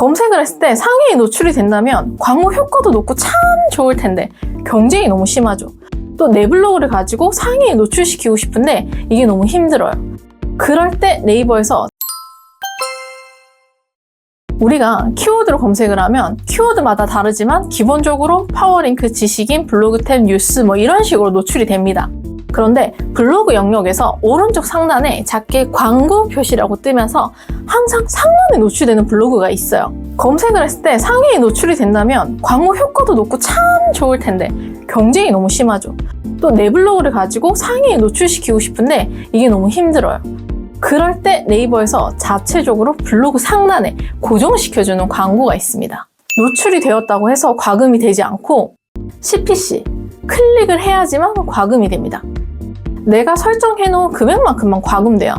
검색을 했을 때 상위에 노출이 된다면 광고 효과도 높고 참 좋을 텐데 경쟁이 너무 심하죠. 또 내 블로그를 가지고 상위에 노출시키고 싶은데 이게 너무 힘들어요. 그럴 때 네이버에서 우리가 키워드로 검색을 하면 키워드마다 다르지만 기본적으로 파워링크, 지식인, 블로그 탭, 뉴스 뭐 이런 식으로 노출이 됩니다. 그런데 블로그 영역에서 오른쪽 상단에 작게 광고 표시라고 뜨면서 항상 상단에 노출되는 블로그가 있어요. 검색을 했을 때 상위에 노출이 된다면 광고 효과도 높고 참 좋을 텐데 경쟁이 너무 심하죠. 또 내 블로그를 가지고 상위에 노출시키고 싶은데 이게 너무 힘들어요. 그럴 때 네이버에서 자체적으로 블로그 상단에 고정시켜주는 광고가 있습니다. 노출이 되었다고 해서 과금이 되지 않고 CPC, 클릭을 해야지만 과금이 됩니다. 내가 설정해놓은 금액만큼만 과금돼요.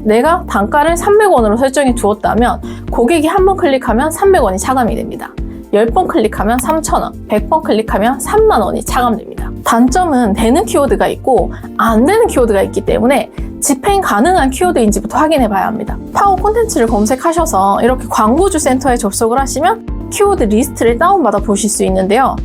내가 단가를 300원으로 설정해 두었다면 고객이 한 번 클릭하면 300원이 차감이 됩니다. 10번 클릭하면 3,000원, 100번 클릭하면 30,000원이 차감됩니다. 단점은 되는 키워드가 있고 안 되는 키워드가 있기 때문에 집행 가능한 키워드인지부터 확인해 봐야 합니다. 파워 콘텐츠를 검색하셔서 이렇게 광고주 센터에 접속을 하시면 키워드 리스트를 다운받아 보실 수 있는데요.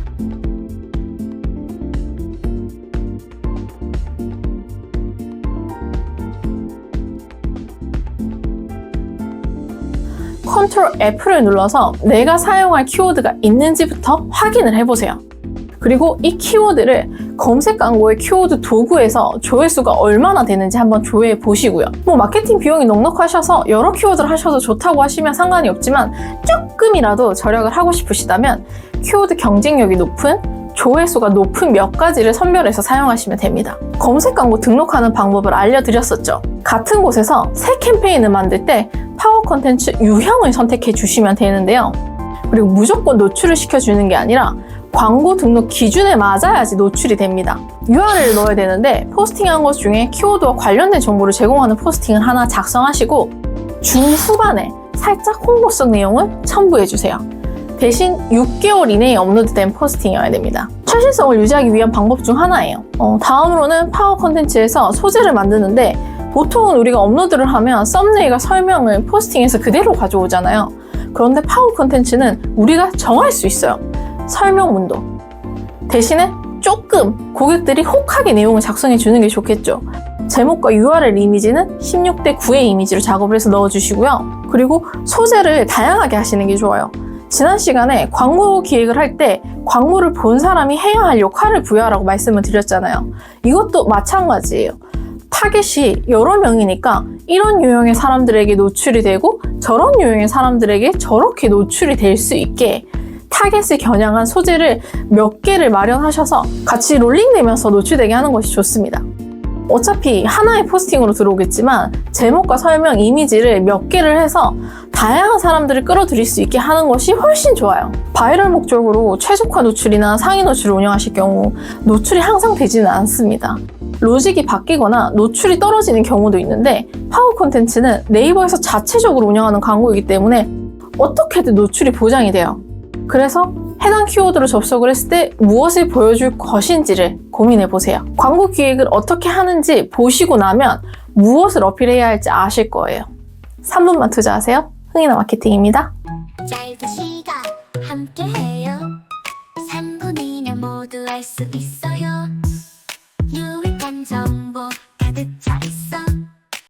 컨트롤 F를 눌러서 내가 사용할 키워드가 있는지부터 확인을 해보세요. 그리고 이 키워드를 검색 광고의 키워드 도구에서 조회수가 얼마나 되는지 한번 조회해 보시고요. 마케팅 비용이 넉넉하셔서 여러 키워드를 하셔도 좋다고 하시면 상관이 없지만 조금이라도 절약을 하고 싶으시다면 키워드 경쟁력이 높은, 조회수가 높은 몇 가지를 선별해서 사용하시면 됩니다. 검색 광고 등록하는 방법을 알려드렸었죠. 같은 곳에서 새 캠페인을 만들 때 파워 콘텐츠 유형을 선택해 주시면 되는데요. 그리고 무조건 노출을 시켜주는 게 아니라 광고 등록 기준에 맞아야지 노출이 됩니다. URL을 넣어야 되는데 포스팅한 것 중에 키워드와 관련된 정보를 제공하는 포스팅을 하나 작성하시고 중후반에 살짝 홍보성 내용을 첨부해주세요. 대신 6개월 이내에 업로드된 포스팅이어야 됩니다. 최신성을 유지하기 위한 방법 중 하나예요. 다음으로는 파워 콘텐츠에서 소재를 만드는데 보통은 우리가 업로드를 하면 썸네일과 설명을 포스팅해서 그대로 가져오잖아요. 그런데 파워 콘텐츠는 우리가 정할 수 있어요. 설명문도. 대신에 조금 고객들이 혹하게 내용을 작성해 주는 게 좋겠죠. 제목과 URL 이미지는 16:9의 이미지로 작업을 해서 넣어주시고요. 그리고 소재를 다양하게 하시는 게 좋아요. 지난 시간에 광고 기획을 할 때 광고를 본 사람이 해야 할 역할을 부여하라고 말씀을 드렸잖아요. 이것도 마찬가지예요. 타겟이 여러 명이니까 이런 유형의 사람들에게 노출이 되고 저런 유형의 사람들에게 저렇게 노출이 될 수 있게 타겟을 겨냥한 소재를 몇 개를 마련하셔서 같이 롤링되면서 노출되게 하는 것이 좋습니다. 어차피 하나의 포스팅으로 들어오겠지만 제목과 설명, 이미지를 몇 개를 해서 다양한 사람들을 끌어들일 수 있게 하는 것이 훨씬 좋아요. 바이럴 목적으로 최적화 노출이나 상위 노출을 운영하실 경우 노출이 항상 되지는 않습니다. 로직이 바뀌거나 노출이 떨어지는 경우도 있는데 파워 콘텐츠는 네이버에서 자체적으로 운영하는 광고이기 때문에 어떻게든 노출이 보장이 돼요. 그래서 해당 키워드로 접속을 했을 때 무엇을 보여줄 것인지를 고민해보세요. 광고 기획을 어떻게 하는지 보시고 나면 무엇을 어필해야 할지 아실 거예요. 3분만 투자하세요. 흥이나 마케팅입니다. 짧은 시간 함께해요. 3분이면 모두 알 수 있어요.